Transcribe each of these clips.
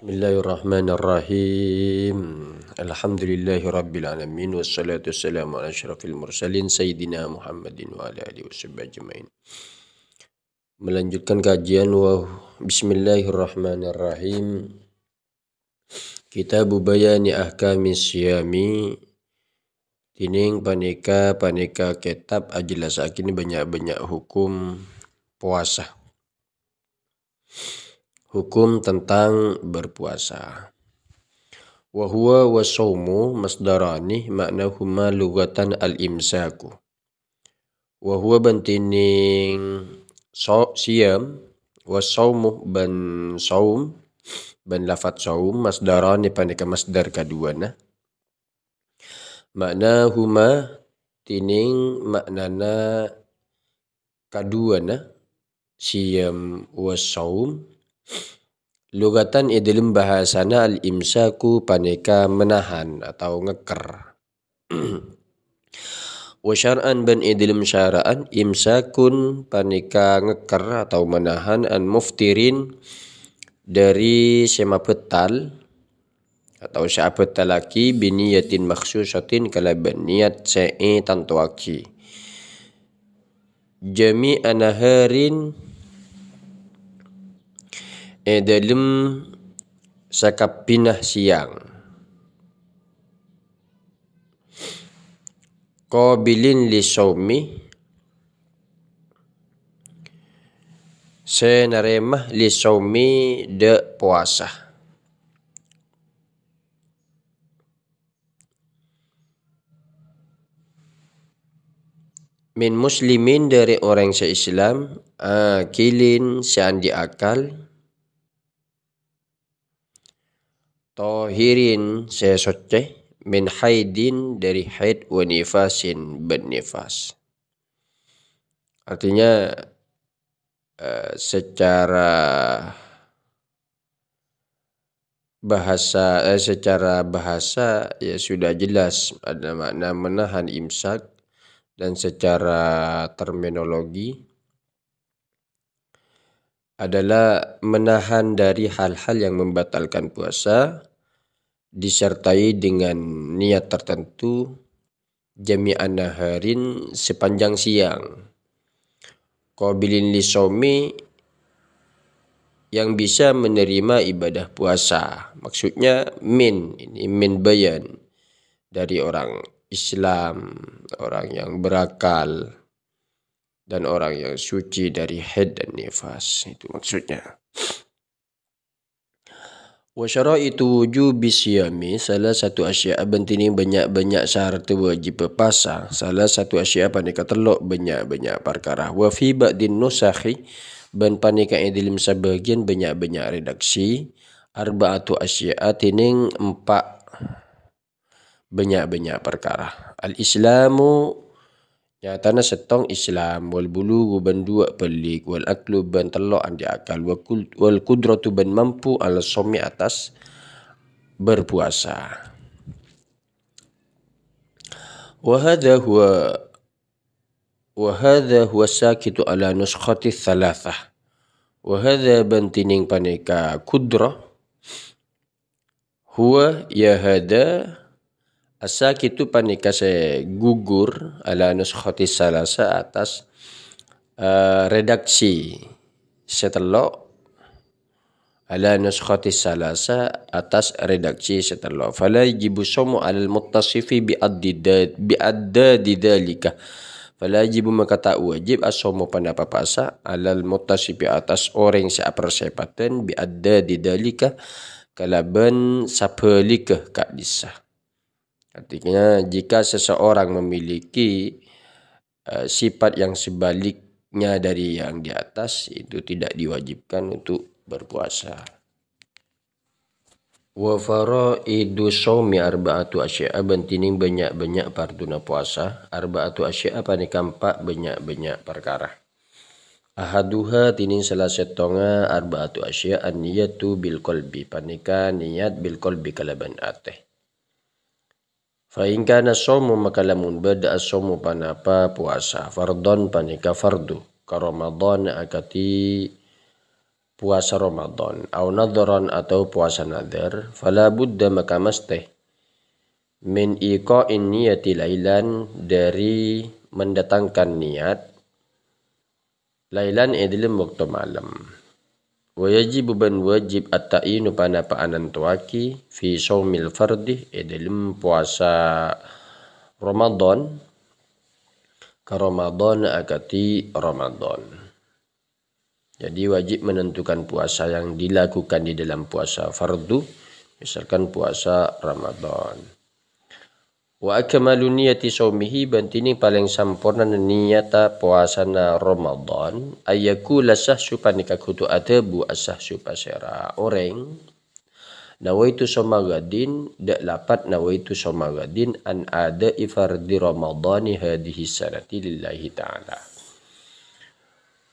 Bismillahirrahmanirrahim. Alhamdulillahi rabbil alamin wassalatu wassalamu ala asyrafil mursalin sayyidina Muhammadin wa ala alihi washabbihi ajmain. Melanjutkan kajian Bismillahirrahmanirrahim. Kitabu bayani ahkami siyami. Tining paneka kitab ajelasakini banyak-banyak hukum puasa. Hukum tentang berpuasa. Wa huwa wa shaumu masdarani maknahuma lugatan al-imsaku. Wa huwa bantining siyam wa shaumu ban saum ban lafat saum masdarani paneka masdar kaduana. Maknahuma tining maknana kaduana siyam wa saum. Lugatan dalam bahasana al-imsaku paneka menahan atau ngeker. Wa syar'an ban dalam syara'an imsakun paneka ngeker atau menahan an muftirin dari semapetal atau syapetal laki biniyatin makhsusatin kalaban niat sa'i tantuaki. Jami'an naharin dalam sakapinah siang. Qabilin li saumi senaremah li saumi de puasa. Min muslimin dari orang se-Islam akilin seandi akal. Tahirin sesuci min haidin dari haid wa nifasin ban nifas. Artinya secara bahasa ya sudah jelas ada makna menahan imsak, dan secara terminologi adalah menahan dari hal-hal yang membatalkan puasa disertai dengan niat tertentu jami'an naharin sepanjang siang. Qabilin li shaumi yang bisa menerima ibadah puasa. Maksudnya ini min bayan dari orang Islam, orang yang berakal dan orang yang suci dari haid dan nifas, itu maksudnya. Wa syaraitu wujubi siyami salah satu asya bentining banyak-banyak syarat wajib puasa. Salah satu asya paneka telok banyak-banyak perkara. Wa fi ba'din nusakhi ban paneka dalam sebagian banyak-banyak redaksi arba'atu asya tining 4 banyak-banyak perkara. Al-Islamu nyatana setong Islam, wal bulugu ban 2 pelik, wal aklu ban telok andi akal, wal kudratu ban mampu ala somi atas berpuasa. Wa hadha huwa sakitu ala nuskhati thalathah. Wa hadha bantining paneka kudra huwa ya hadha asakitu paneka se gugur ala nuskhati salasa atas redaksi setelok ala nuskhati salasa atas redaksi setelok. Fala yajibu somu alal muttasifi bi'addadi dhalika. Fala yajibu maka tak wajib asomu panapa puasa alal muttasifi atas orang seapersepatan bi'addadi dhalika kalaban sapelikah kak disah. Artinya jika seseorang memiliki sifat yang sebaliknya dari yang di atas, itu tidak diwajibkan untuk berpuasa. Wa faraidu shaumi arba'atu asya bantining banyak-banyak parduna puasa arba'atu asya paneka 4 banyak-banyak perkara. Ahaduha tining salah setonga arba'atu asya an-niyatu bil qalbi paneka niat bil qalbi kalaban ateh. Fa in kana shaumu maka lamun bada as-shaumu panapa puasa fardhon paneka fardu ka Ramadan akati puasa Ramadan, au nadharan atau puasa nadhar, fala budda maka mesti min iqa'in niyati lailan dari mendatangkan niat lailan dalam waktu malam. Wa yajibu ban wajib at-ta'inu panapaanan tuaki fi shaumil fardi dalam puasa Ramadan ka Ramadan akati Ramadan. Jadi wajib menentukan puasa yang dilakukan di dalam puasa fardu, misalkan puasa Ramadan. Wa akmalu niyati saumihi bantini paling sampurna niyata puasana Ramadan ayyakula sahsu panika kutu atabu asahsu pasera orang nawaitu somagadin dak lapat nawaitu somagadin an ada ifardi Ramadani hadhihi sanati lillahi ta'ala.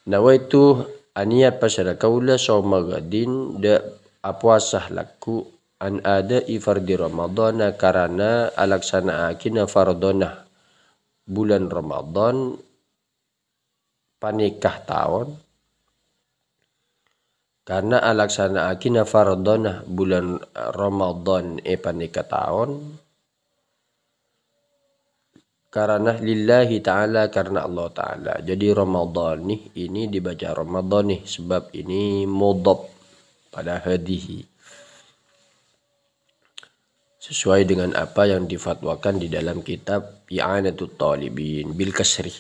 Nawaitu ania pasara kaula somagadin dak apuasah laku an ada ifardi Ramadana karena alaksana akina fardona bulan Ramadan panikah tahun karena alaksana akina fardona bulan Ramadan panikah tahun karena lillahi ta'ala karena Allah ta'ala. Jadi Ramadan nih ini dibaca Ramadan nih sebab ini mudhaf pada hadihi sesuai dengan apa yang difatwakan di dalam kitab I'anatut Talibin bil kasri.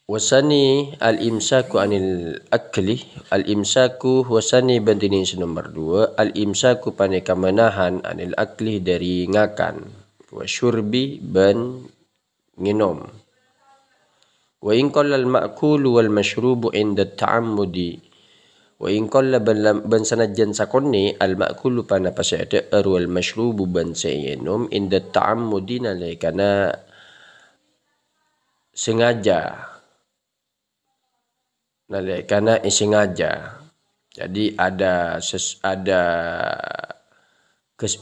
Wasani al-imsaku anil akli, al-imsaku wasani bantini nomor 2, al-imsaku paneka menahan anil akli dari ngakan, wa syurbi ban minum. Wa in qalla al-ma'kulu wal mashrubu inda ta'ammudi wa in qalla ban sanajan sakonni al ma'kulu pana pasada wal mashrubu ban sayenum inda ta'ammudina kana sengaja kana sengaja. Jadi ada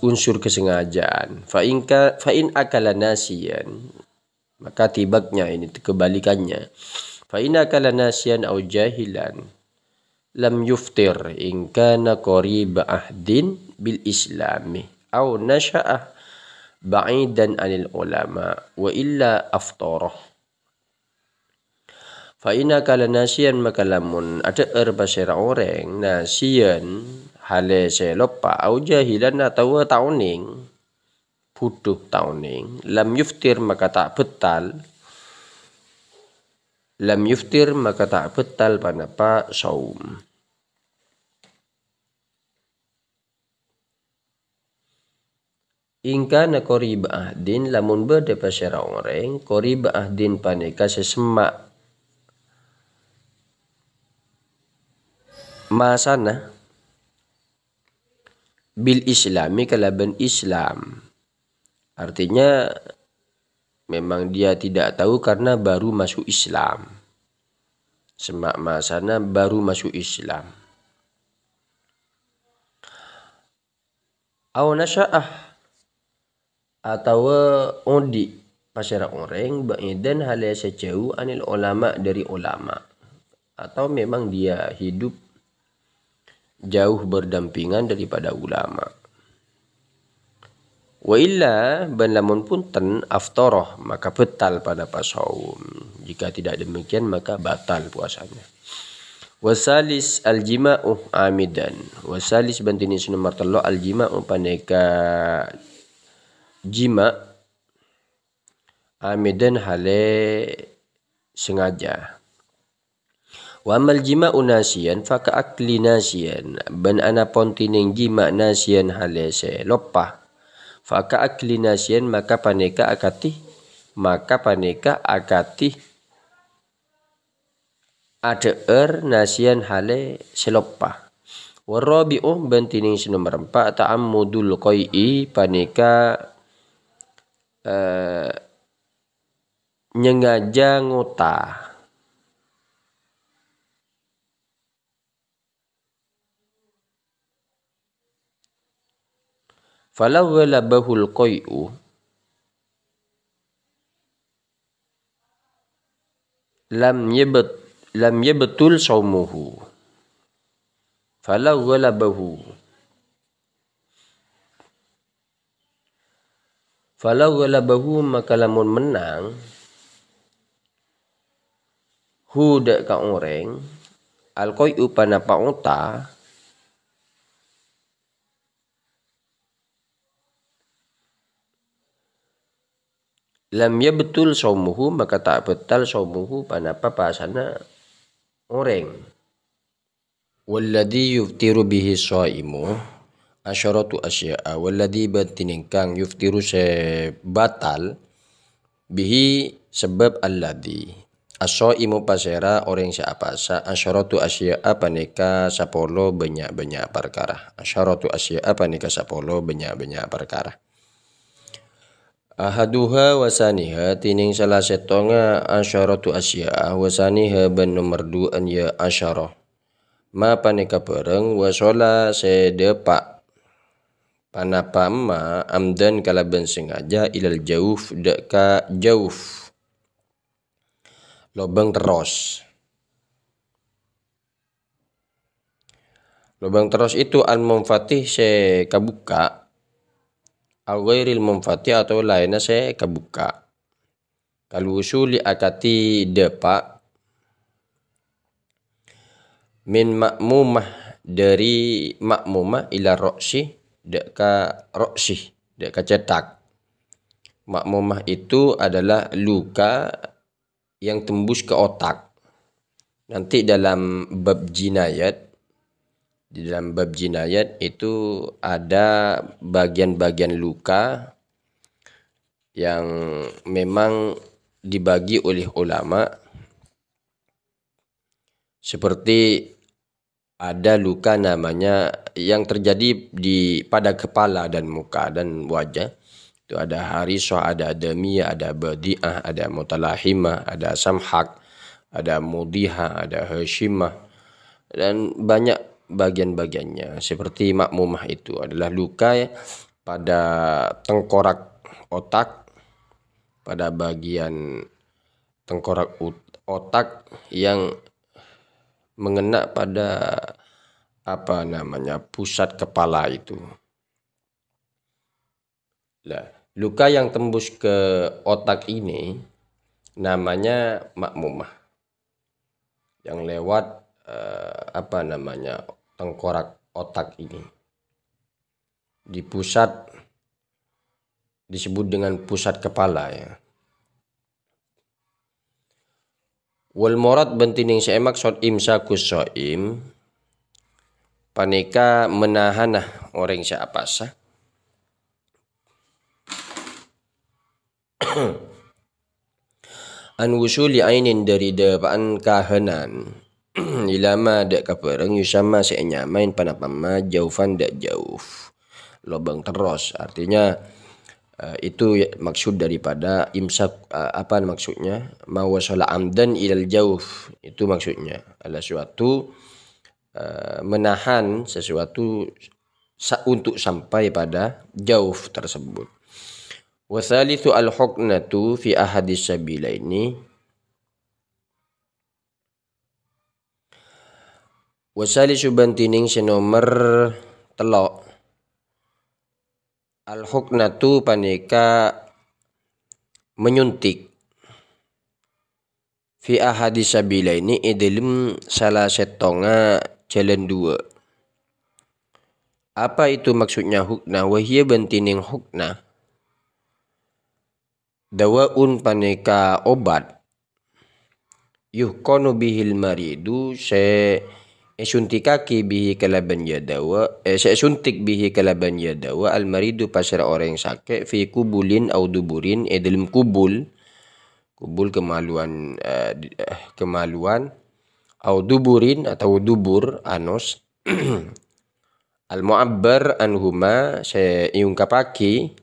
unsur kesengajaan. Fa in akala nasiyan maka tibaknya ini kebalikannya. Fa in akala nasiyan au jahilan lam yuftir in kana qarib ahdin bil islami aw nasha'a ba'idan anil ulama wa illa aftarah. Fa ina kala nasiyan maka lamun ada pasira orang nasiyan hale selopa au jahilan atau tauning puduh tauning lam yuftir maka tak betal panapa saum. Ingka na qariba ahdin lamun berde pasira orang qariba ahdin paneka sesemak masana bil islami kalaban Islam. Artinya memang dia tidak tahu karena baru masuk Islam. Semak masana baru masuk Islam. Aw nasya'ah atau odi pasara orang ba'idan halaya sejauh anil ulama dari ulama. Atau memang dia hidup jauh berdampingan daripada ulama. Wa illa ban lamun punten aftarah maka batal pada pasaum. Jika tidak demikian maka batal puasanya. Wasalis aljima'u amidan. Wasalis bantini nomor 3 aljima'u paneka jima amidan hale sengaja. Wa amal jima'u nasiyan faka akli nasiyan ban ana pontining jima nasiyan hale se lopah. Faka akli nasiyan maka paneka akati ada nasiyan hale selopah. Warabi'u bantining nomor 4 ta'ammudul qai'i paneka nyengaja ngota. Falau ghalabahul qai'u lam lam yabtul shaumuhu falau ghalabahu maka lamun menang hu dak ka orang alqai'u pana pauta lam yabtul shaumuhu maka tak betal shaumuhu pana papasana orang. Walladhi yuftiru bihi shaimu asyaratu asya'a walladhi batinin kang yuftiru se batal bihi sebab alladhi asyaimu pasera orang siapa sa asyaratu asya'a paneka sapolo banyak-banyak perkara. Asyaratu asya'a paneka sapolo banyak-banyak perkara. Ahaduha wasaniha tining salah setonga asyaratu asya'a wasaniha ban nomor 2 ya asyarah ma paneka pereng wasola sedepak panapa ma amdan kalaban sengaja ilal jauf deka jauf lubang terus itu al munfatih se kabuka al ghairil munfatih atau lainnya se kabuka kalau usuli akati depak min makmumah dari makmumah ila roksi deka roksi deka cetak. Makmumah itu adalah luka yang tembus ke otak. Nanti dalam bab jinayat, di dalam bab jinayat itu ada bagian-bagian luka yang memang dibagi oleh ulama. Seperti ada luka namanya yang terjadi pada kepala dan muka dan wajah. Itu ada harisah, ada adamiyah, ada badi'ah, ada mutalahimah, ada samhak, ada mudihah, ada hashimah. Dan banyak bagian-bagiannya. Seperti makmumah itu adalah luka pada tengkorak otak, pada bagian tengkorak otak yang mengena pada pusat kepala itu. Nah, luka yang tembus ke otak ini namanya makmumah. Yang lewat tengkorak otak ini. Di pusat disebut dengan pusat kepala ya. Wal murad bentining saya maksud imsakus shaim paneka menahanah orang siapa sah an wusuli ainin dari dapaan kahanan ilama dak kapereng yusama senyamain panapama jaufan dak jauf lobang terus artinya itu maksud daripada imsak maksudnya mawasala amdan ilal jauf itu maksudnya adalah suatu menahan sesuatu untuk sampai pada jauf tersebut. Wasalithu al-huknatu fi ahadis sabilaini wasalisu bantining senomer telok al-huknatu paneka menyuntik fi ahadis sabilaini dalam salah setonga jalan dua. Apa itu maksudnya hukna? Wahia bantining hukna dawaun paneka obat yuhkonu bihil maridu suntikaki bihi kalaban yadawa suntik bihi kalaban yadawa al maridu pasar orang yang sakit fi kubulin au duburin dalam kubul kemaluan au duburin atau dubur anus al mu'abbar anhuma iungkapaki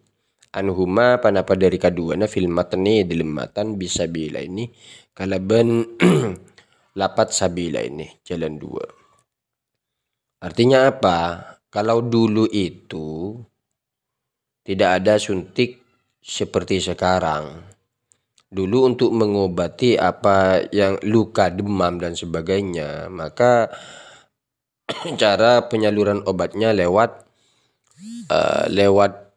anhuma panapa dari kaduana fil matni dalam matan bisa bila ini kalaban lapat sabila ini jalan dua. Artinya apa? Kalau dulu itu tidak ada suntik seperti sekarang. dulu untuk mengobati apa yang luka demam dan sebagainya, maka cara penyaluran obatnya lewat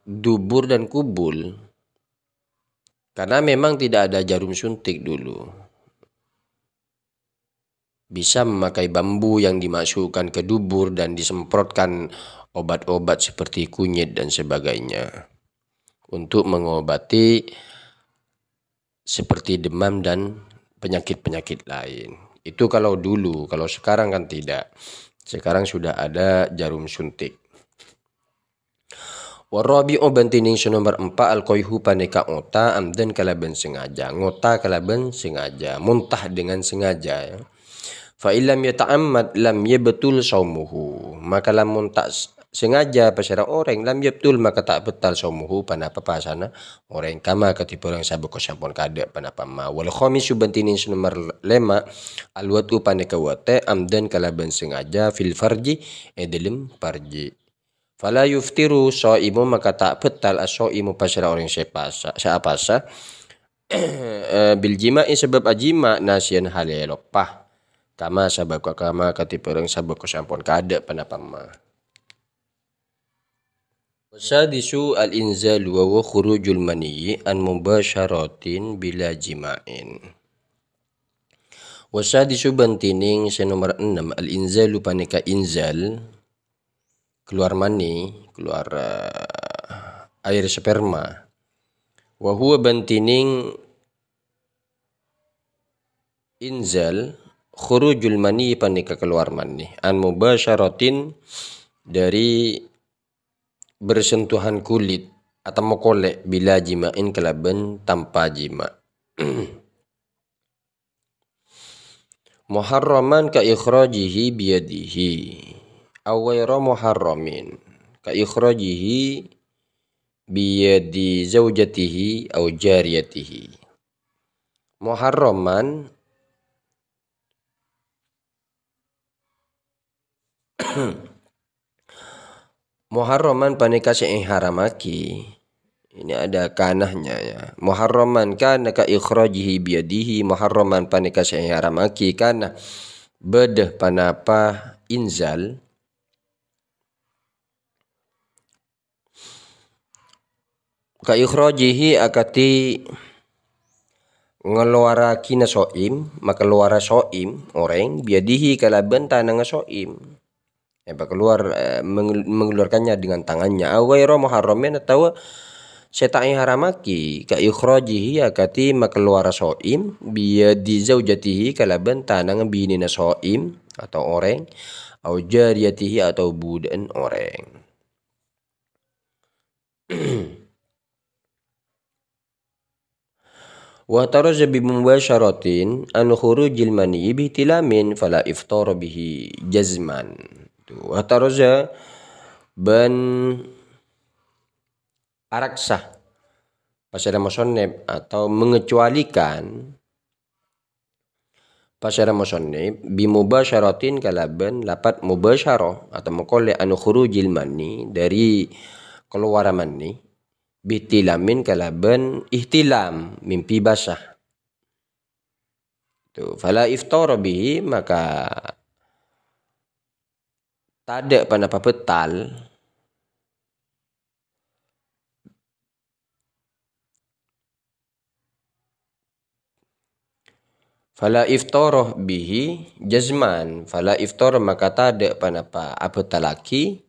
dubur dan kubul, karena memang tidak ada jarum suntik dulu. Bisa memakai bambu yang dimasukkan ke dubur dan disemprotkan obat-obat seperti kunyit dan sebagainya untuk mengobati seperti demam dan penyakit-penyakit lain. Itu kalau dulu, kalau sekarang kan tidak. Sekarang sudah ada jarum suntik. Warabi'u bantining nomor 4 alqoyhu paneka ngota amdan kalaban sengaja. Ngota kalaban sengaja, muntah dengan sengaja ya. Fa illam yata'ammad lam yabtul saumuhu. Maka lamun tak sengaja pasara orang lam yabtul maka tak betal saumuhu panapa pasana orang kama katipu orang sabuk sampun kada panapa ma. Wal khamisu bantining nomor 5 alwatu paneka wate amdan kalaban sengaja fil farji dalam farji. Fala yuftiru shaimu maka tak betal as-shaimu pasara orang seapasa bil jima'i sebab ajima nasian hale lopah kama sabak kama katipu orang sabak sampun kada panapama. Wasadisu al-inzal wa khurujul mani an mubasyaratin bila jima'in. Wasadisu bantining nomor 6 al-inzalu paneka inzal, keluar mani, keluar air sperma. Wa huwa bantining inzal khurujul mani panika keluar mani an mubasyaratin dari bersentuhan kulit atau mokolek bila jima'in kelaban tanpa jima. Muharraman ka ikhrajihi biyadihi aw ghayra muharramin ka ikhrajihi biyadi zaujatihi aw jariyatihi. Muharraman muharraman panika sing haramaki. Ini ada kanahnya ya. Muharraman kana ka ikhrajihi biyadihi, muharraman panika sing haramaki kana bedah panapa inzal ka ikhrajihi akati ngeluaraki na soim, maka luara soim orang biadihi kalaban tanang soim. Ya, keluar mengeluarkannya dengan tangannya. Awairu muharramin atau setai haramaki ka ikhrajihi akati maka luara soim biadi zaujatihi kalaban tanang binina soim atau orang au jariyatihi atau budan orang. Wa taraja bi mubasyaratin an khurujil mani bi tilamin fala iftar bihi jazman. Wa taraja ban araksa pasara musannif atau mengecualikan pasara musannif bi mubasyaratin kalaban lapat mubasyarah atau maqala an khurujil mani dari keluar mani bitilamin kalaban ihtilam mimpi basah. Tu fala iftara bihi maka tada panapa betal fala iftara bihi jazman fala iftara maka tada panapa abetalaki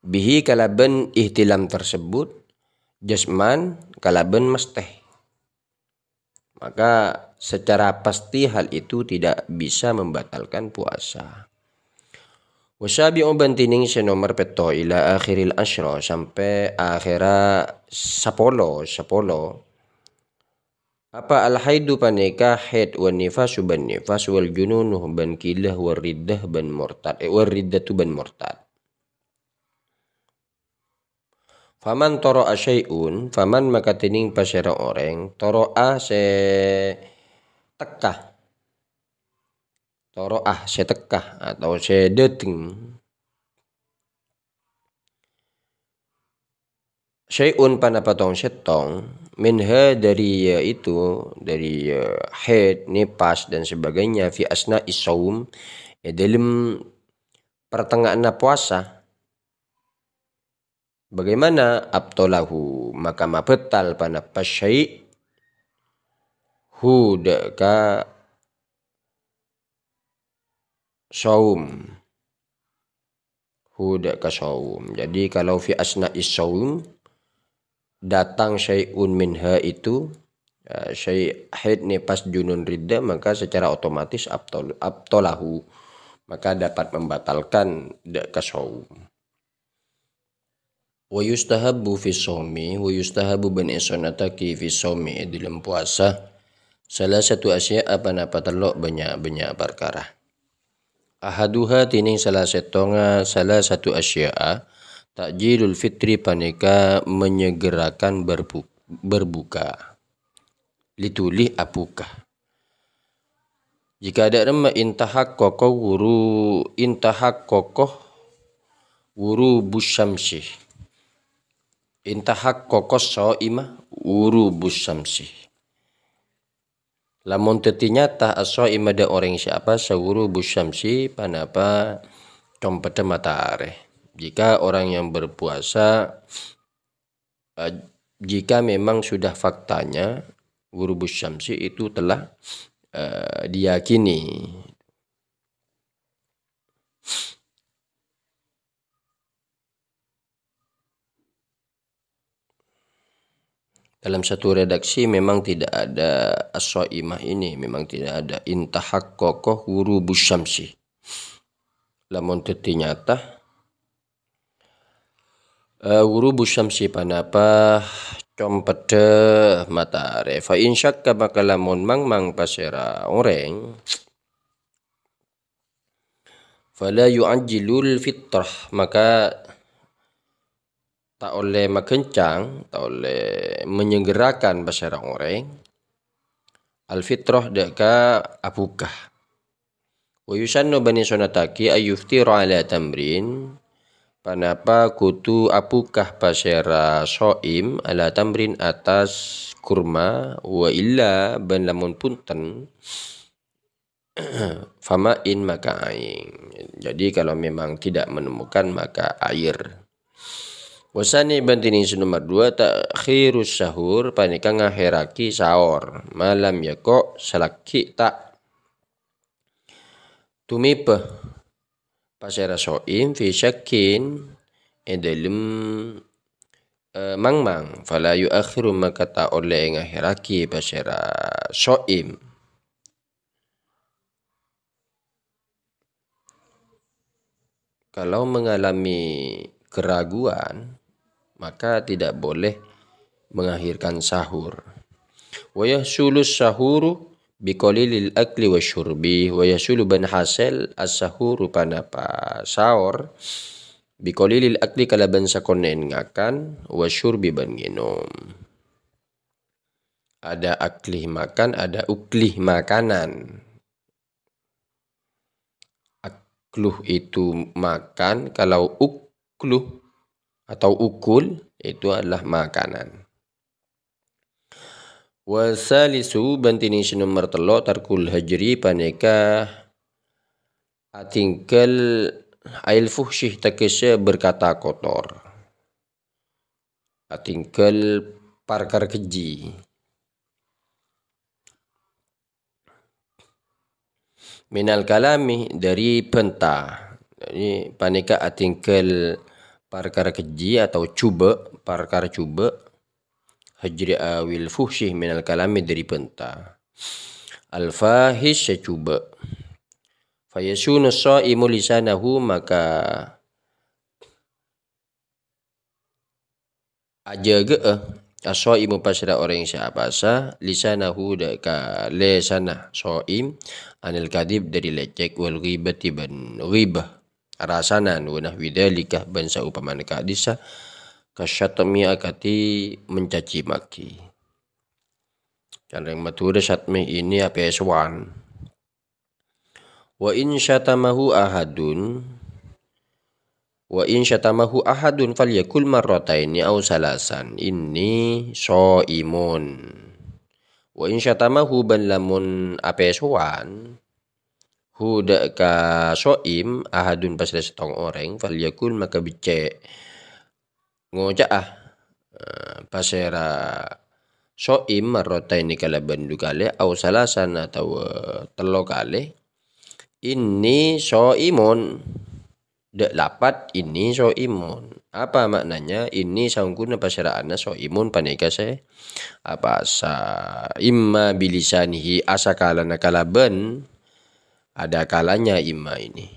bihi kalaban ihtilam tersebut jasman kalaban mesteh, maka secara pasti hal itu tidak bisa membatalkan puasa. Wasabi'u bantining nomor peto ila akhiril asyra sampai akhira 10 apa al haidu paneka haid wan nifasu ban nifas wal jununuh ban kilah war riddah ban murtad war riddatu ban murtad. Faman toro'a syai'un, faman maka tining pasera orang, toro'a se tekah. Toro'ah se tekah atau se deteng. syai'un panapatong setong minha dari itu dari haid, nifas dan sebagainya fi asna isaum dalam pertengahan puasa. Bagaimana abtolahu maka mapetal panapa syai' hudaka saum hudaka saum. Jadi kalau fi asna isaum datang syai'un minha itu syai' haid nifas junun ridda, maka secara otomatis abtolahu maka dapat membatalkan kasaum. Wa yustahabbu fi shaumi wa yustahabbu ban isonataki fi shaumi dalam puasa salah satu asya apa telok banyak perkara. Ahaduha tining salah satu asya takjilul fitri paneka menyegerakan berbuka. Litulih apukah. Jika ada nama intahak kokoh wuru busyamsi. Intahak kokoh so'imah wuru busyamsi. Lamun tetinya tak so'imah ada orang siapa sawuru busyamsi panapa compete matahari. Jika orang yang berpuasa, jika memang sudah faktanya ghurubus syamsi itu telah diyakini. Dalam satu redaksi memang tidak ada as-shaimah ini, memang tidak ada intahaqqaqah ghurubus syamsi. Lamun teti nyata ghurubus syamsi panapa compete matahari. Fa in syakka maka lamun mang pasera orang fala yu'ajjilul fitrah maka tak oleh makencang, tak oleh menyegerakan pasera orang al fitrah deka apukah. Wa yusannu bani sunataki ayyuftira ala tamrin panapa kutu apukah pasera so'im ala tamrin atas kurma wa illa ban lamun punten fama'in maka aing. Jadi kalau memang tidak menemukan maka air. Wasani bantini nomor 2 takhirus sahur panika ngahiraki sahur malam yako salaki tak tumipeh pasera so'im fi syakin dalam mang fala yuakhiru maka tak oleh ngahiraki pasera so'im. Kalau mengalami keraguan maka tidak boleh mengakhirkan sahur. Wa yahsulus sahuru biqalilil akli wasyurbi wa yasulu ban hasil as-sahuru panapa sahur biqalilil akli kalaban sakonen ngakan wasyurbi ban minum. Ada aklih makan, ada uklih makanan. Akluh itu makan, kalau ukluh atau ukul itu adalah makanan. Wasalisu bantini nomor 3 tarkul hajri paneka atingkel ail fuhsyih takesya berkata kotor. Atingkel parkar keji. Minal kalami dari pentah. Ini paneka atingkel parkar keji atau parkar cuba hajri awil fuhsyih minal kalami dari pentah. Al-fahish cuba. Fayasunu sha'imu lisanahu maka ajaga as-sha'imu pasra orang siapa sa lisanahu daka lesana sha'im anil kadib dari lecek wal ghibati ban ghibah rasanan wa nahwi dzalika ban saupamana kadisa kasyatmi akati mencaci maki. Dan yang matur syatmi ini apa eswan. Wa in syatamahu ahadun Wa in syatamahu ahadun falyakul marrataini aw salasan inni shaimun. Wa in syatamahu ban lamun apesuan huda ka shaim ahadun pasda setong orang falyakul maka bice ngoja pasera shaim marrataini kalaban dukale aw salasan atau telo kale inni shaimun. Dek lapat ini imun. Apa maknanya? Ini sangkuna pasaraana imun paneka se apa sa imma bilisanihi asakalana kalaban ada kalanya imma ini.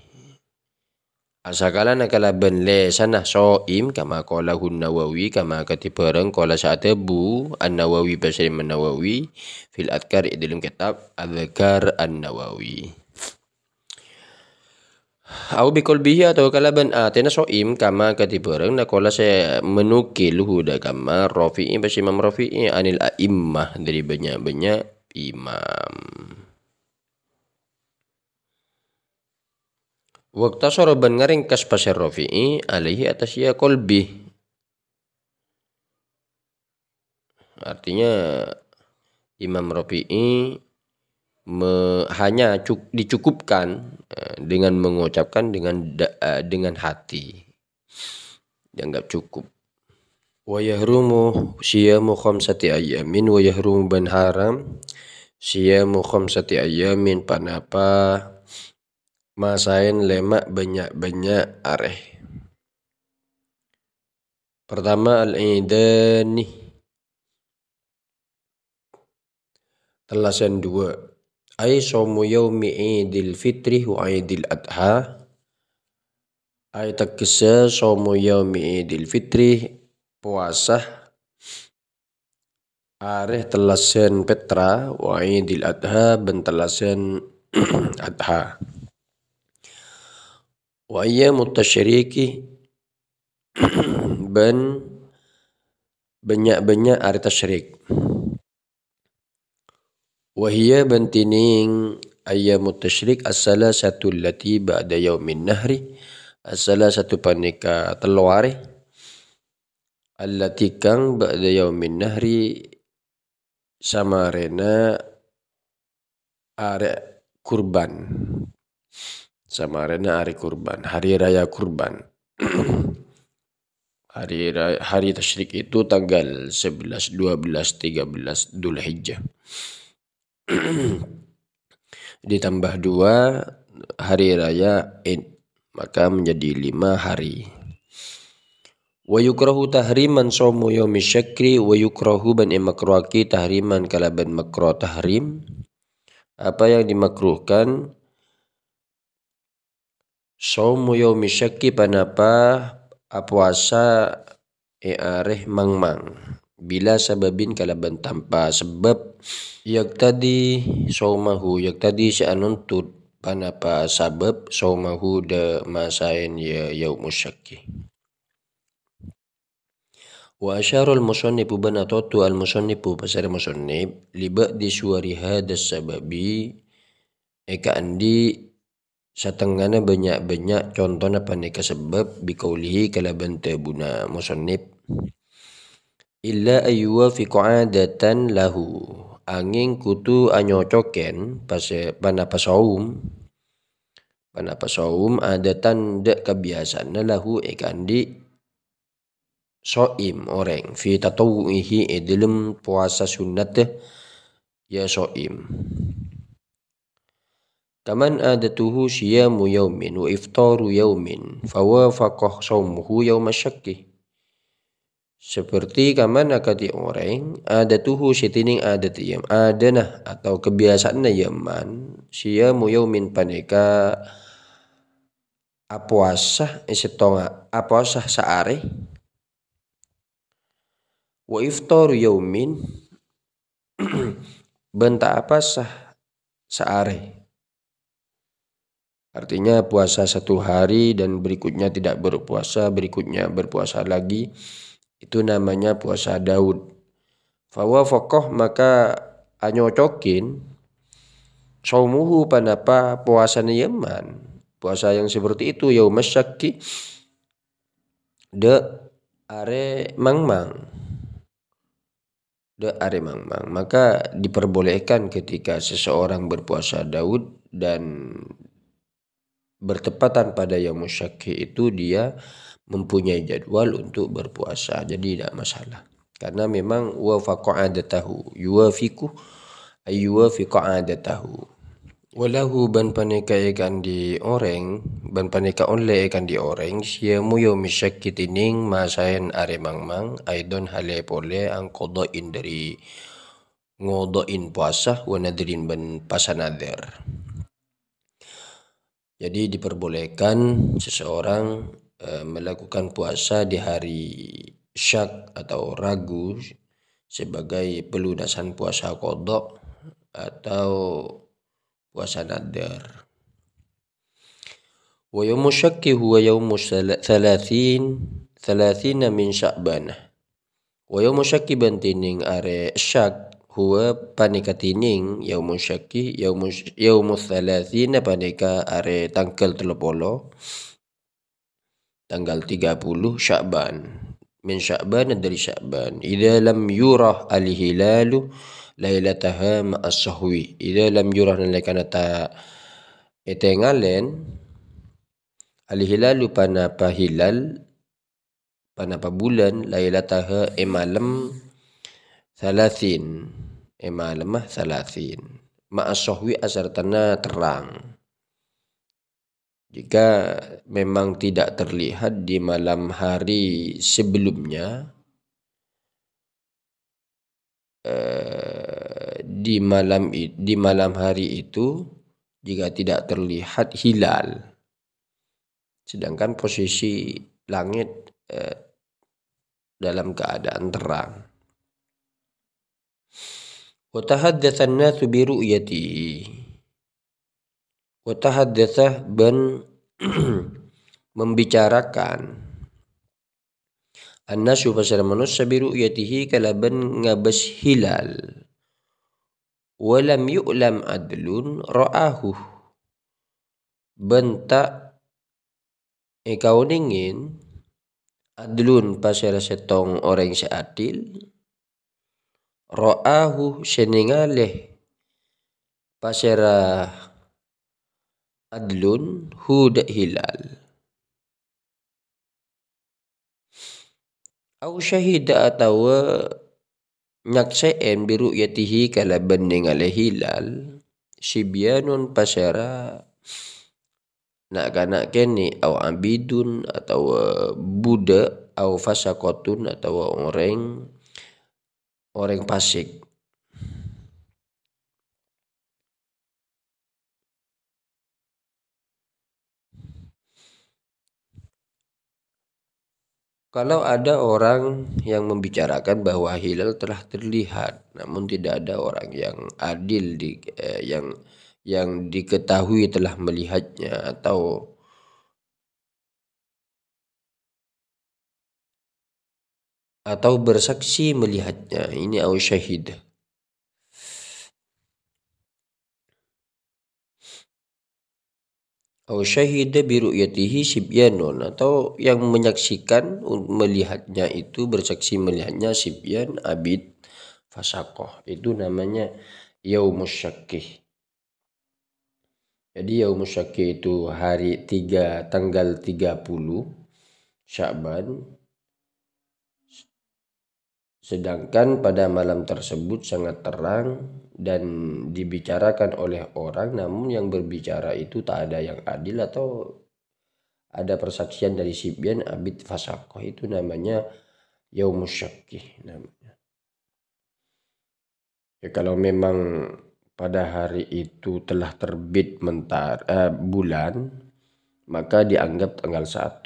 Asakalana kalaban le sana im kama qalahu Nawawi kama katibareng qala sa'tabu An-Nawawi pasal Nawawi fil adkar dalam kitab Adhkar An-Nawawi. Au bikol bihi atau kalaban atena soim kama katibareng nakola saya menukil huda kama Rafi'i bas Imam Rafi'i anil a'immah dari banyak-banyak imam. Waktu soroban ngaringkas pasar Rafi'i alaihi atas ya kolbi. Artinya Imam Rafi'i hanya dicukupkan dengan mengucapkan dengan hati, dianggap cukup. Wa yahrumu siyamu khamsati ayyamin wa yahrumu ban haram siyamu khamsati ayyamin panapa masain lemak banyak-banyak areh. Pertama al-idani telasan dua ay somu yaumi idil fitri wa idil adha ay takisa somu yaumi idil fitri puasa areh telasan petra wa idil adha ben telasan adha wa ayyamut tasyriki ben banyak-banyak areh tasyrik. Wahia bantining ayyamut tasyrik as-salasatu allati ba'da yaumin nahri as-salasatu panika teluare allati kang ba'da yaumin nahri samarena are kurban samarena are kurban hari raya kurban. Hari tasyrik itu tanggal 11, 12, 13 Dzulhijjah. Ditambah 2 hari raya Id maka menjadi 5 hari. Wa yukrahu tahriman somu yaumi syakri wa yukrahu ban makruhki tahriman kalaban makruh tahrim. Apa yang dimakruhkan somu yaumi syakri panapa puasa areh mangmang bila sababin kalaban tanpa sebab yak tadi saumahu yak tadi seanuntut panapa sabab saumahu de masain ya yaumus syakki. Wa asyarul musannifu banatotu al musannifu pasar musannif liba di suari hadas sababi eka andi satengana banyak-banyak contohna paneka sebab bikaulihi kalaban tabuna musannif illa ayyuwafiqu adatan lahu angin kutu anyocoken panapa saum adatan dek kebiasaan lahu ekandi soim orang fi tatawuhi dalam puasa sunnat ya soim. Kaman adatuhu siyamu yaumin wa iftaru yaumin fawafaqah saumuhu yaum syakki. Seperti kaman akati orang adatuhu sitining adat yam adanah atau kebiasaan yaman siyamu yaumin paneka apuasah setonga apuasah saare wa iftaru yaumin benta apasah saare. Artinya puasa 1 hari dan berikutnya tidak berpuasa, berikutnya berpuasa lagi. Itu namanya puasa Daud. Fawafaqah maka anyocokin saumuhu panapa puasa Yaman. Puasa yang seperti itu yaumas syakki de are mangmang. De are mangmang. Maka diperbolehkan ketika seseorang berpuasa Daud dan bertepatan pada yaum syakki itu dia mempunyai jadwal untuk berpuasa. Jadi tidak masalah. Karena memang wafaqa adatahu. Yuwafiqu ayyuwafiqa adatahu. Walahu ban paneka ikan di oreng, ban paneka onle ikan di oreng, siamu yaumi syakki tining masayan are mangmang, aidon hale pole ang kodoin dari ngodoin puasa, wanadirin ban pasanader. Jadi diperbolehkan seseorang melakukan puasa di hari syak atau ragu sebagai pelunasan puasa kodok atau puasa nadar. Wa yaumu syakki huwa yaumu thalathina min sya'ban. Wa yaumu syakki bantining are syak huwa panika tining yaumu syakki yaumu thalathina panika are tanggal 30 Sya'ban. Min Sya'ban dari Sya'ban. Idza lam yurah al-hilalu lailataha ma'as sahwi. Idza lam yurah nalekana ta etengalen al-hilalu panapa hilal panapa bulan lailataha malam salasin malam salasin ma'as sahwi asartana terang. Jika memang tidak terlihat di malam hari sebelumnya, di malam hari itu jika tidak terlihat hilal, sedangkan posisi langit dalam keadaan terang. Wa tahaddatsa an-nasu bi ru'yatihi. Wa tahaddatsa ban membicarakan an-nasu pasal manusia bi ru'yatihi kalaban ngabas hilal. Walam yu'lam adlun ra'ahu. Benta ikaw ningin adlun pasal setong orang seadil ra'ahu seningaleh pasal adlun hud hilal. Au syahida atau nyakseen biru yatihi kalaban ningali hilal sibyanun pasara nak kanak kene au abidun atau budak au fasakotun atau orang fasik. Kalau ada orang yang membicarakan bahwa hilal telah terlihat, namun tidak ada orang yang adil yang diketahui telah melihatnya atau bersaksi melihatnya, ini au syahid. Au syahida bi ru'yatihi sibyanun, atau yang menyaksikan melihatnya itu bersaksi melihatnya sibyan abid fasakoh, itu namanya yaumus syakki. Jadi yaumus syakki itu hari tanggal 30 Sya'ban, sedangkan pada malam tersebut sangat terang dan dibicarakan oleh orang, namun yang berbicara itu tak ada yang adil atau ada persaksian dari sibyan abid fasakoh, itu namanya yaumus syakki namanya. Ya, kalau memang pada hari itu telah terbit bulan, maka dianggap tanggal 1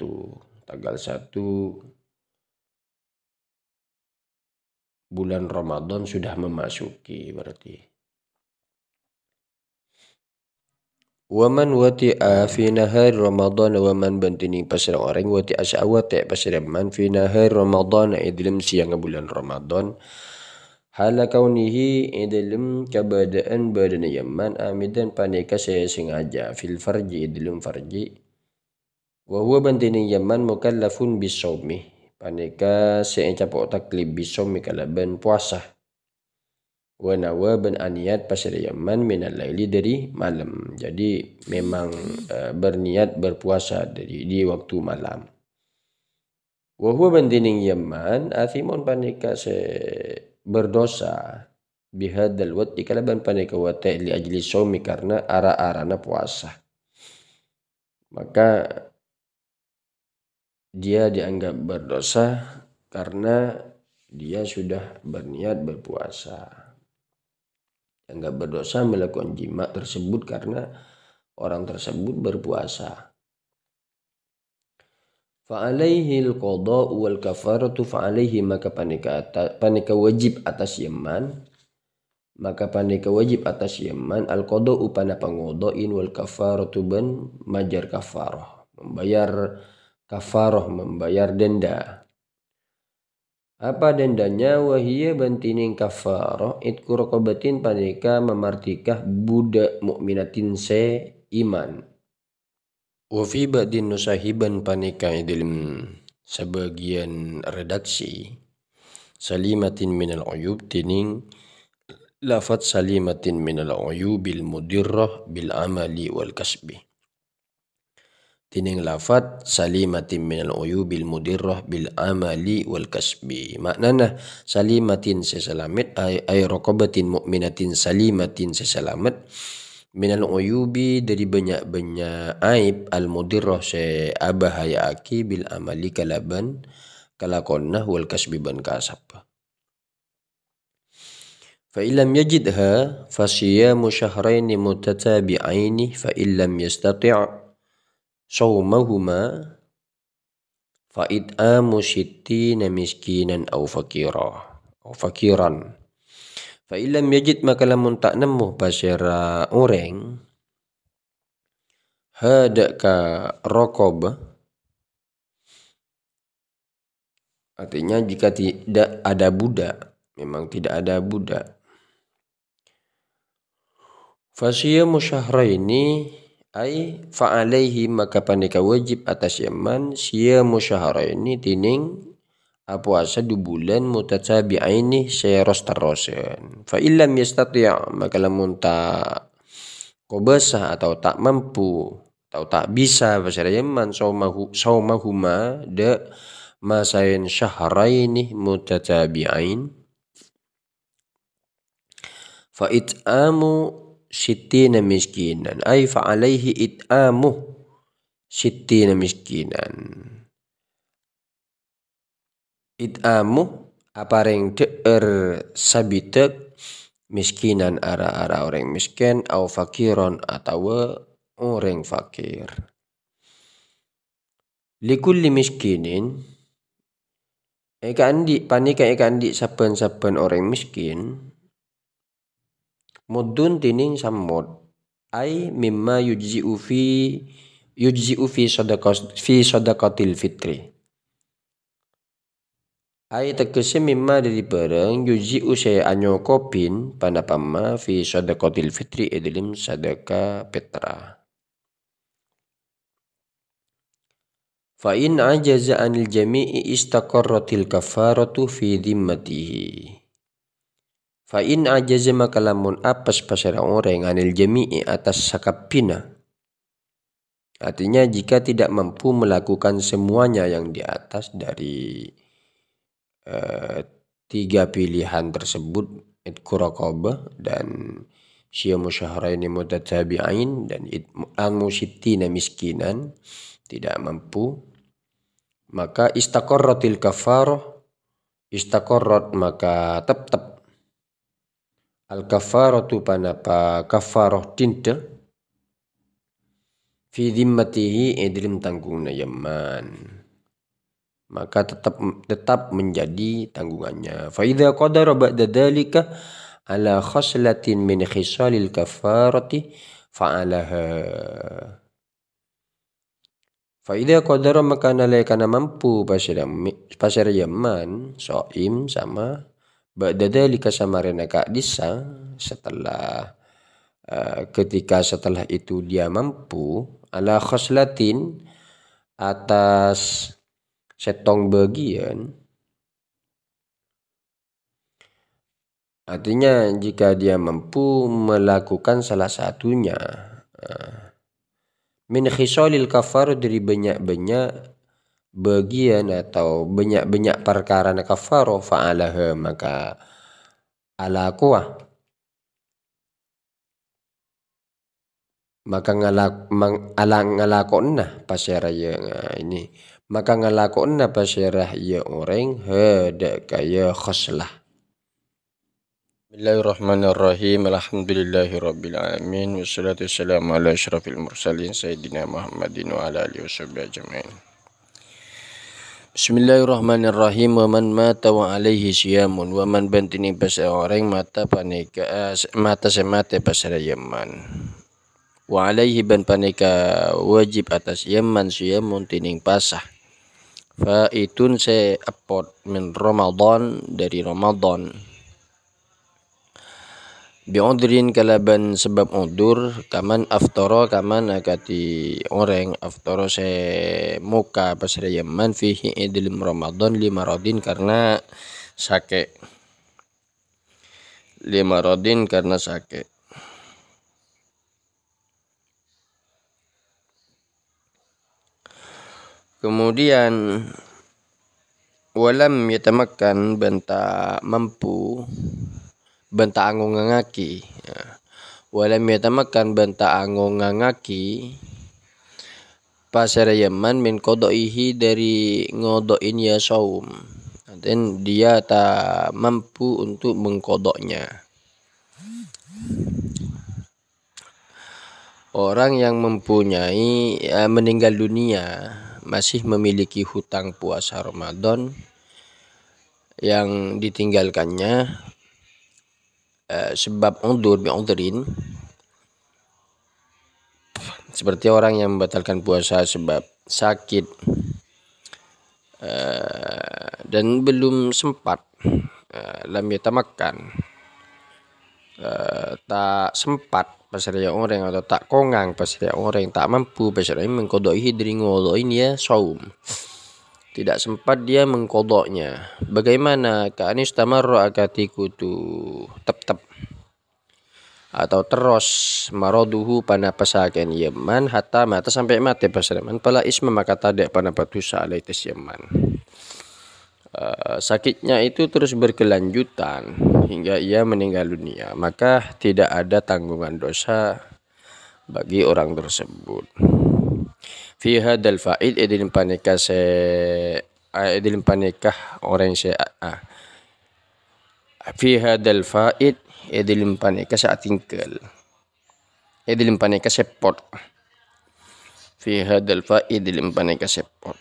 bulan Ramadan sudah memasuki berarti. Waman wati'a fi nahar Ramadan, waman bantini pasal orang wati'a syawati pasal man fi nahar Ramadan idlim siang bulan Ramadan hala kaunihi idlim kabadaan badan yaman amidan paneka saya sengaja fil farji idlim farji Wa huwa bantining Yaman mukallafun bisawmi. Paneka se'encapok taklib bisawmi kalaban puasa. Wa nawa ben aniat pasir Yaman minal laili dari malam. Jadi memang berniat berpuasa di waktu malam. Wa huwa bantining Yaman athimun paneka se berdosa bihadal wati kalaban paneka wata li ajli sawmi karena ara-arana puasa. Maka dia dianggap berdosa karena dia sudah berniat berpuasa. Dianggap berdosa melakukan jima tersebut karena orang tersebut berpuasa. Fa'alaihi al-qada'u wal kafaratu fa'alaihi maka paneka wajib atas Yaman. Maka paneka wajib atas Yaman al-qada'u pana pangodoin wal kafaratu ban majar kafarah. Membayar kafarah, membayar denda. Apa dendanya? Wahiyya bantining kafarah itku raqabatin paneka memartikah budak mukminatin se iman. Wa fi ba'din nusahiban paneka dalam sebagian redaksi salimatin minal uyub tining lafat salimatin minal uyubil mudirrah bil amali wal kasbi. Tining lafat salimatin minal uyubil mudirrah bil amali wal kasbi. Maknana salimatin seselamat ay raqabatin mu'minatin salimatin seselamat minal uyubi dari banyak-banyak aib al mudirrah se abahaya aki bil amali kalaban kalakonnah wal kasbi ban kasab. Fa illam yajidha fasiyamu syahraini mutatabi'aini fa illam yastati' sawmahuma fa it'amu sittina miskinan aw fakiran. Fa illam yajid maka lamun tak nemu pasira orang hada ka raqabah, artinya jika tidak ada budak, memang tidak ada budak. Fasiyamu syahraini ay fa'alaihi maka paneka wajib atas Yaman siyamu syahraini tining puasa 2 bulan mutatabi'aini seros terosen. Fa illam yastati' maka lamun tak kobasah atau tak mampu atau tak bisa bahasa Yaman saumahuma de masain syahraini mutatabi'ain fa it'amu sittina miskinan ay fa'alaihi it'amu sittina miskinan. It'amu apareng sabitek miskinan ara-ara orang miskin au fakiron atau orang fakir. Likulli miskinin panika saben-saben orang miskin mudun tining samud ay mimma yujzi'u fi sadaqatil fitri ay tegese mimma dari barang yujzi'u saya anyokopin panapama fi sadaqatil fitri edelim sadaka petra. Fa in ajaza anil jami'i istaqarratil kafaratu fi dhimmatihi. Fa in ajaza maka lamun apas pasara orang anil jami'i atas sakapina. Artinya jika tidak mampu melakukan semuanya yang di atas dari 3 pilihan tersebut itqu raqabah dan siyamu syahraini mutatabi'ain dan it'amu sittina miskinan tidak mampu, maka istaqarratil kafarah istaqarrat maka tetap al-kafaratu panapa kafarah tinta fi dhimmatihi dalam tanggungna Yaman, maka tetap menjadi tanggungannya. Fa idza qadara ba'da dzalika ala khaslatin min khisalil kafarati fa'alaha. Fa idza qadara maka nalekana mampu pasir Yaman shaim sama ba'da dzalika samarena disa setelah ketika setelah itu dia mampu ala khaslatin atas setong bagian, artinya jika dia mampu melakukan salah satunya, min khisalil kafar, dari banyak-banyak bagian atau banyak-banyak perkara kafaro, fa'alaha, maka ala kuah, maka ngalakonna pasirah yang ini, maka ngalakonna pasirah ya orang hada kaya khoslah. Bismillahirrahmanirrahim. Alhamdulillahirabbil alamin, wassalatu wassalamu ala asyrafil mursalin sayyidina Muhammadin wa ala alihi washabbihi ajmain. Bismillahirrahmanirrahim. Wa man mata wa alaihi siyamun, wa man bantini pasal orang mata panika mata semate pasal yaman, wa alaihi ban panika wajib atas yaman siyamun tining pasah, faitun se apot min Ramadan, dari Ramadan, bi'udrin kalaban sebab udur, kaman aftara, kaman akati orang aftara se muka pasal yaman fihi dalam Ramadan lima rodin, karena sakit, lima rodin karena sakit. Kemudian walam yatamakkan, benta mampu, benta angung ngaki, walam yatamakkan benta angung ngaki pasar yaman min kodoihi, dari ngodoin ya saum, dan dia tak mampu untuk mengkodoknya. Orang yang mempunyai meninggal dunia masih memiliki hutang puasa Ramadan yang ditinggalkannya sebab udur bi'udrin, seperti orang yang membatalkan puasa sebab sakit dan belum sempat, lam yatamakkan, tak sempat pasarnya orang, atau tak kongang pasarnya orang, tak mampu pasarnya mengkodoknya dari ngodokin ya saum, tidak sempat dia mengkodoknya. Bagaimana ka'anis tamarro akatiku tu tetap atau terus maroduhu pana pasaken yaman hatta mata, sampai mati pasarman, pala isma maka tadek pana patusa alaitis yaman. Sakitnya itu terus berkelanjutan hingga ia meninggal dunia, maka tidak ada tanggungan dosa bagi orang tersebut. Fi hadal fa'id edilin panikah orang se fi hadal fa'id edilin panikah saat tinggal, edilin panikah sepot, fi hadal fa'id edilin panikah sepot.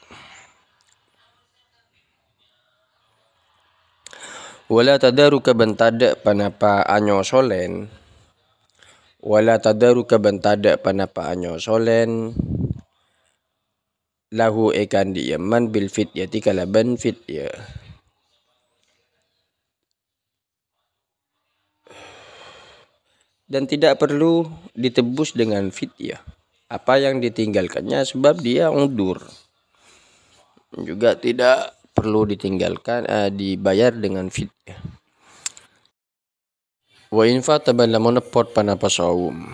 Wala tadaruka bentada panapa anyo solen, wala tadaruka bentada panapa anyo solen, lahu ekan di yaman bil fityati kalaban fitya, dan tidak perlu ditebus dengan fityah apa yang ditinggalkannya sebab dia udur, juga tidak perlu ditinggalkan dibayar dengan fidyah. Wa in fataban lamun epot panapa saum,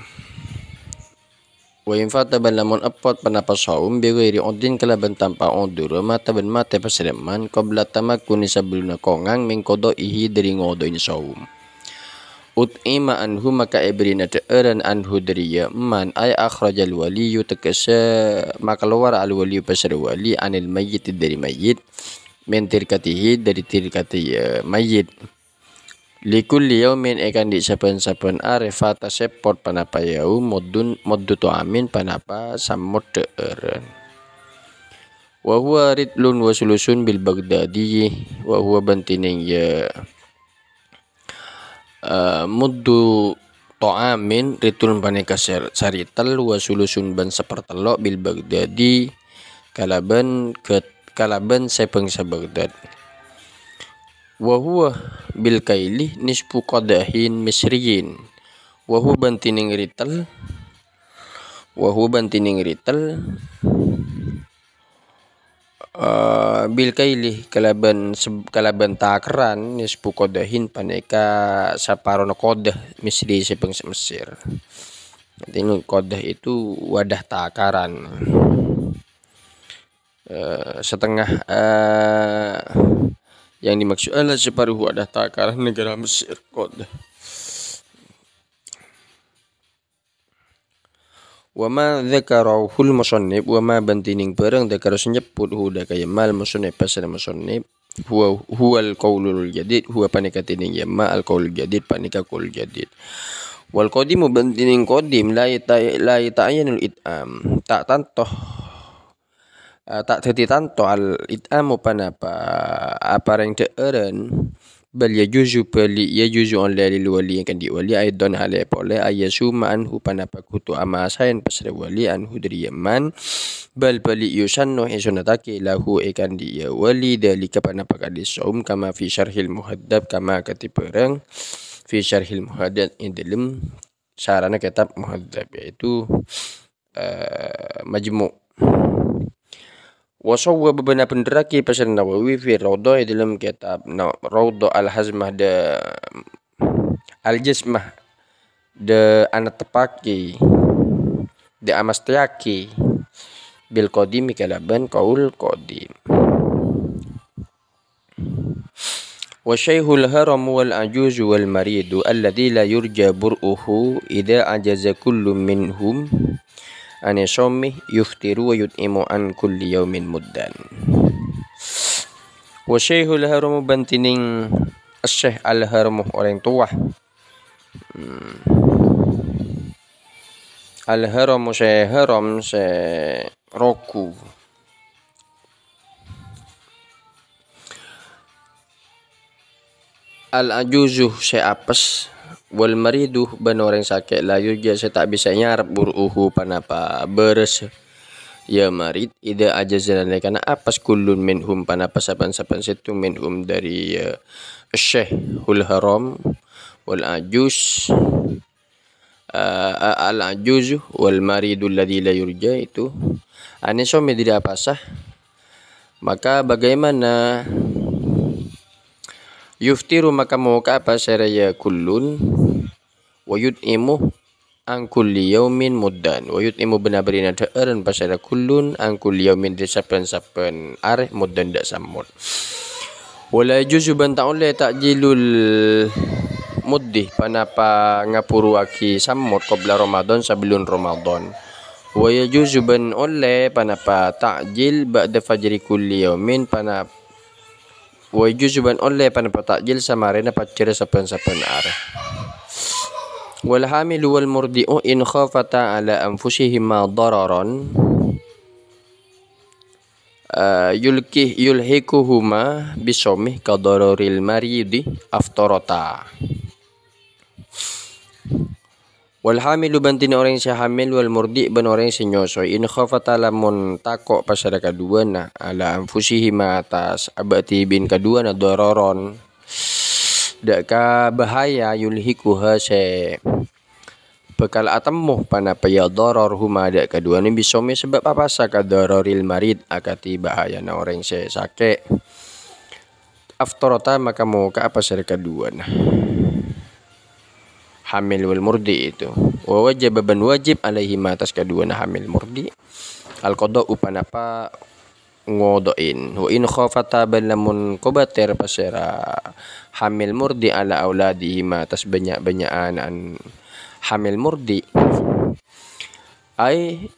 wa in fataban lamun epot panapa saum bi ghairi udin kalaban tanpa udur, mata ben mate pasreman qabla tamakkuni sebelumna kongang min qodaihi dari ngodoin saum. Ut'ima anhu maka ibrina te'eran anhu dari yaman ay akhrajal waliyu tekesa maka luar al waliyu pasar wali anil mayyit dari mayyit, min tirkatihi dari tirkati mayyit, likulli yaumin ekan di saben-saben arefata sepot panapa yaum moddu amin panapa samut te'eran. Wa huwa ridlun wa sulusun bil Baghdadi, wa huwa bantining ya muddu to'amin ritun paneka sarital wa sulusun ban sepertelok bil Baghdadi kalaban sepeng sa Baghdad. Wa huwa bil kaili nisfu qadahin misriyin, wa huwa bantining rital bil kaili kalaban takaran nisbu kodahin paneka saparono kodah misri sepeng Mesir. Artinya kodah itu wadah takaran. Setengah yang dimaksud adalah separuh wadah takaran negara Mesir kodah. Wama dzakarahul musannif wama bantining barang dzakara nyebut huda kaya mal musannif pasal musannif huwal qaulul jadid huwa panikatin yamma al qaulul jadid panika qaul jadid wal qadimu bantining qadim la ta'ayyanul it'am tak tantoh tak teti tanto al it'amu panapa apa yang deeren bal yajuzu an lil wali yang kan di wali aidan hale pole ayasuma anhu panapa kutu amasain pasre wali anhu dari yaman bal bali yusannu hisunataki lahu ikan di wali dalika panapa kadis saum kama fi syarhil muhaddab kama katiperang fi syarhil muhaddab dalam sarana kitab muhaddab yaitu majmu' wasawwa beberapa penderaki pasal Nawawi fi Raudhah dalam kitab Raudhah al-Hazmah de al-Jismah de anak tepaki de amastiaki bil qadim kalaban qaul qadim wa syaikhul haram wal ajuz wal marid alladhi la yurja bur'uhu idza ajaza kullu minhum ane sommi yuftiru wa yut'imu an kulli yaumin muddan. Wa syaikhul haramu bantining syekh al-haramu orang tua. Al-haramu syekh haram syekh roku. Al-ajuzu syekh apes. Wal maridu ban orang sakit la yurja saya tak bisa nyarap buruhu panapa beres ya marid ida ajazana kana apas kullun minhum panapa saban-saban situ minhum dari syekhul haram wal ajuz al ajuz wal maridu alladhi la yurja itu anisome tidak apasah maka bagaimana yuftiru maka mau ke apa seraya kullun wa yut'imu an kulli yaumin muddan wa yut'imu benar-benar da'aran pasara kullun an kulli yaumin disapan-sapan areh muddan dak samud wala juzu ban ta'ule ta'jilul muddi panapa ngapuruaki samud qabla Ramadan sebelum Ramadan wa yajuzu ban oleh panapa ta'jil ba'da fajri kulli yaumin panapa wa juzuban oleh panapa takjil samarena pacira sapan-sapan arah wal hamilu wal murdi'u in khafata ala anfusihima dararan yulhikuhuma bisomih kadaroril maridi aftarata wal hamilu bantin orang yang hamil wal murdi ban orang yang nyosoy in khafata lamun takok pasara kedua na ala anfusihima atas abati bin kedua na dororon dak ka bahaya yulhikuha se bekal atamuh panapa ya doror huma dak kedua ni bisome sebab apa sa kadaroril marid akati bahaya na orang yang sakit aftarata maka mau ka apa pasara kedua na hamil wal murdi itu wa wajib ban wajib alaihi atas kedua na hamil murdi al qada upanapa ngodoin wa in khafata ban lamun kobater pasera hamil murdi ala auladihi atas banyak-banyakan an hamil murdi ai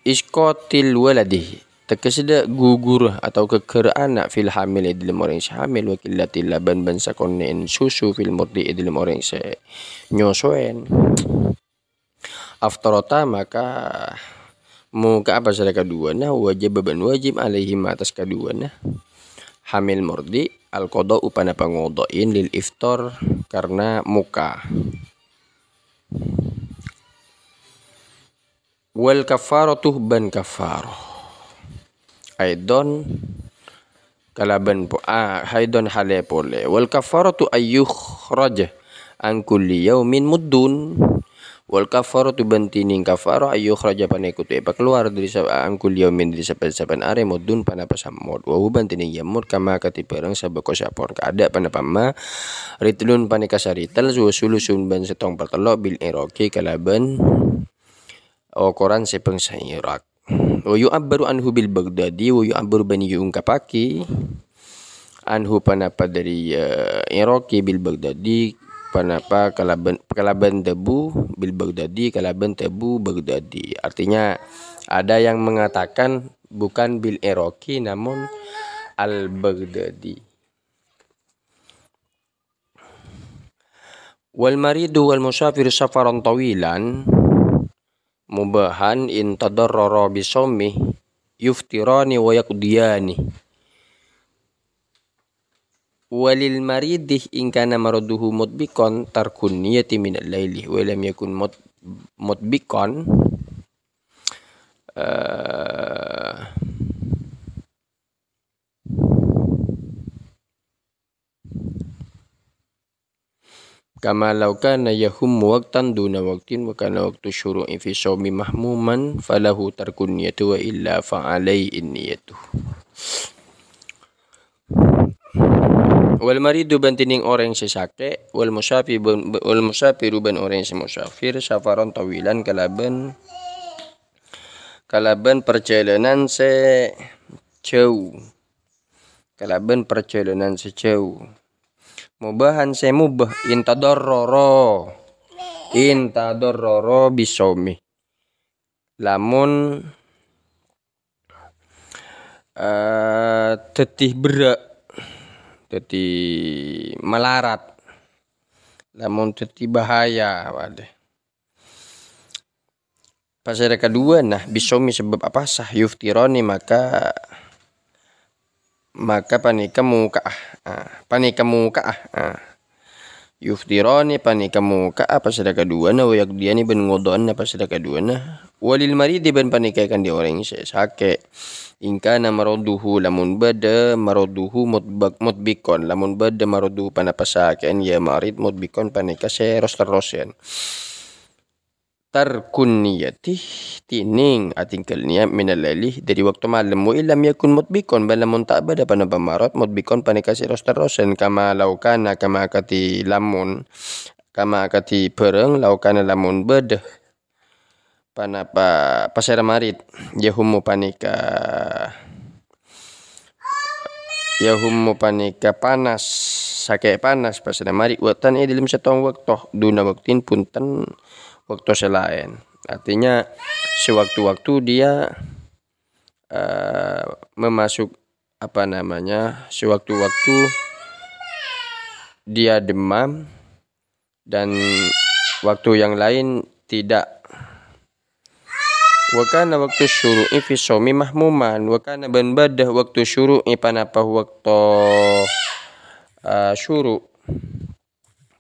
iskotil waladihi tekeseda gugur atau keker anak fil hamil dalam orang yang hamil wa qillatil laban ban sakonen susu fil murdi dalam orang yang nyosoen aftarata maka muka apa salah kedua nah wajib ban wajib alaihi atas kedua nah hamil murdi al qada upana pangodoin lil iftar karena muka wal kafaratu ban kafarah aidon kalaban po haidon hale pole wal kafaratu ayyukhraj an kulli yaumin muddun Wal kafaratu bantining kafaro ayu khraja panekut keluar dari angkul yaumin dari saban are modun panapa samod wa bantining yamud kama kati perang sabako sapor kada panapa ma ritlun panika sarital sulusun ban setong pertelo bil iroki kalaban koran sepeng sa Irak. Wa yu'abbaru anhu bil Baghdadi wa yu'abbaru bani yuungkapaki anhu panapa dari Iraki bil Baghdadi panapa kalaban tebu bil Baghdadi kalaban tebu Baghdadi. Artinya ada yang mengatakan bukan bil Iraki namun al Baghdadi. Wal maridu wal musafir safaran tawilan mubahan in tadarrara bisawmi yuftirani wa yaqdiyani. Walil maridih in kana maraduhu mutbikon tarkun niyati min al-laili wa lam yakun mutbikon kama law kana yahum waqtan duna waqtin wa kana waqtu syuru'i fi sawmi mahmuman falahu tarkun niyati wa illa fa alaihi niyatu. Wal maridu bantining orang sesake wal musafiru ban orang semusafir safaron tawilan kalaban perjalanan sejauh mubahan semubah intadarroro bisawmi lamun tetih berak jadi melarat lamun jadi bahaya wadah. Pasal kedua nah bisomi sebab apa sah yuftironi maka panika muka yuftironi panika muka pasal kedua nah wayak dia ni ben ngodon pasal kedua nah walil maridi ben panika kan di orang sake ingka namaroduhu lamun bada maroduhu mutbikon lamun bada maroduhu panapasaken ya marid mutbikon panika seros terosen tarkun niyati tining atingkel niat minalali dari waktu malam wa illam yakun mutbikon balamun tak bada panapamarot mutbikon panika seros terosen kama laukana kama kati pereng laukana lamun bada panapa pasar marit yahumu panika panas sake panas pasar marit watan dalam setong waktu duna waktin punten waktu selain. Artinya sewaktu-waktu dia sewaktu-waktu dia demam dan waktu yang lain tidak. Wakana waktu syuru'i fi sawmi mahmuman wakana ban badah waktu syuru'i panapa waktu syuru'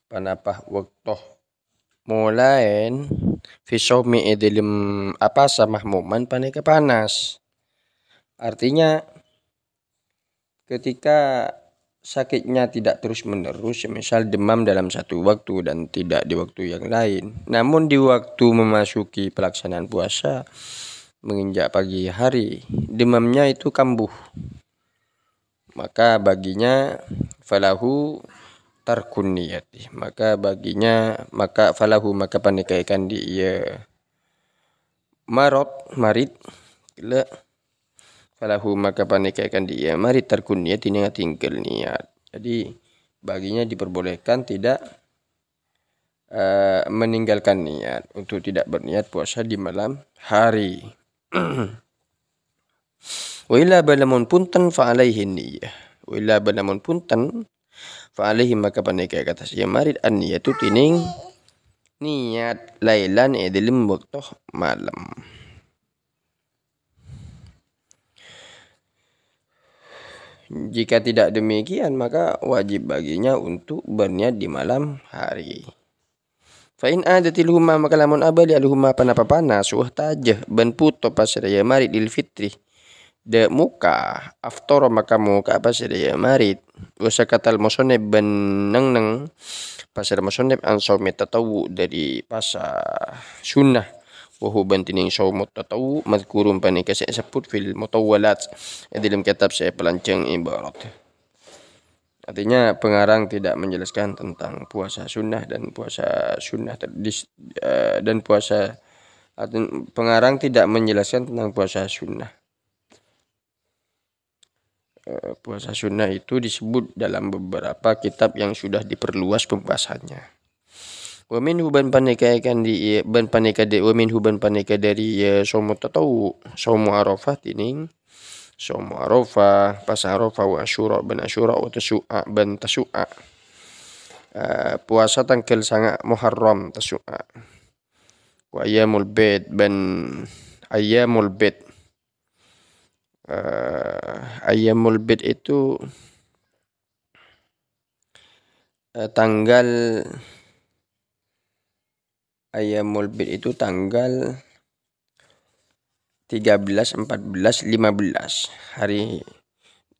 panapa waktu mulain fi sawmi dalam mahmuman panika panas. Artinya ketika sakitnya tidak terus menerus, misal demam dalam satu waktu dan tidak di waktu yang lain, namun di waktu memasuki pelaksanaan puasa menginjak pagi hari demamnya itu kambuh, maka baginya falahu tarkun niyati, maka panikaikan dia marid falahu maka panikaikan dia marid tarkun niyati ini tinggal niat. Jadi baginya diperbolehkan tidak meninggalkan niat untuk tidak berniat puasa di malam hari. Wa illa balamun punten fa alaihi niyah. Wa illa balamun punten fa alaihi maka panikai kata ya marid an niyatu tining niat lailan dalam waktu malam. Jika tidak demikian maka wajib baginya untuk berniat di malam hari. Fa in adatil huma maka lamun abali al huma panapa panas wah tajah ban puto pasraya marid il fitri de muka aftara maka muka apa saja marid wasakatal musannif beneng pasar musannif an shaumi tatawu dari pasa sunnah wa huwa bantining shaum tatawu mazkurun panika saya sebut fil mutawwalat dalam kitab saya pelancong ibarat. Artinya pengarang tidak menjelaskan tentang puasa sunnah dan puasa sunnah dan puasa. Pengarang tidak menjelaskan tentang puasa sunnah. Puasa sunnah itu disebut dalam beberapa kitab yang sudah diperluas pembahasannya. Wa minhu ban paneka dari saumu tatawu saumu arafah tining saumu arafah pas arafah wa asyura ban asyura wa tasu'a ban tasu'a. Puasa tanggal sangat Muharram tasu'a. Wa ayyamul bid ban ayyamul bid. Ayyamul bid itu tanggal Ayyamul bid itu tanggal 13, 14, 15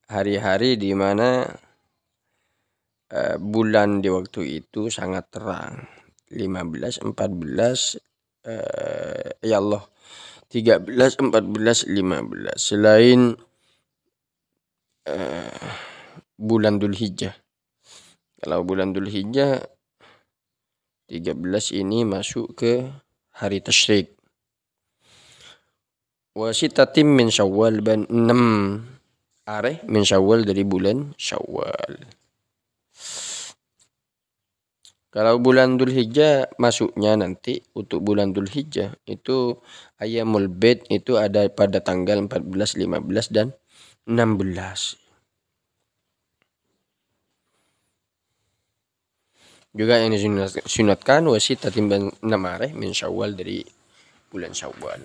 hari-hari di mana bulan di waktu itu sangat terang. 15, 14 ya Allah 13, 14, 15 selain bulan Dzulhijjah. Kalau bulan Dzulhijjah 13 ini masuk ke hari tasyrik. Wa sitatim min Syawal ban 6 areh min Syawal dari bulan Syawal. Kalau bulan Dzulhijjah masuknya nanti untuk bulan Dzulhijjah itu Ayyamul Bid itu ada pada tanggal 14, 15 dan 16. Juga yang disunatkan wasit tatimban 6 areh min Syawal dari bulan Syawal.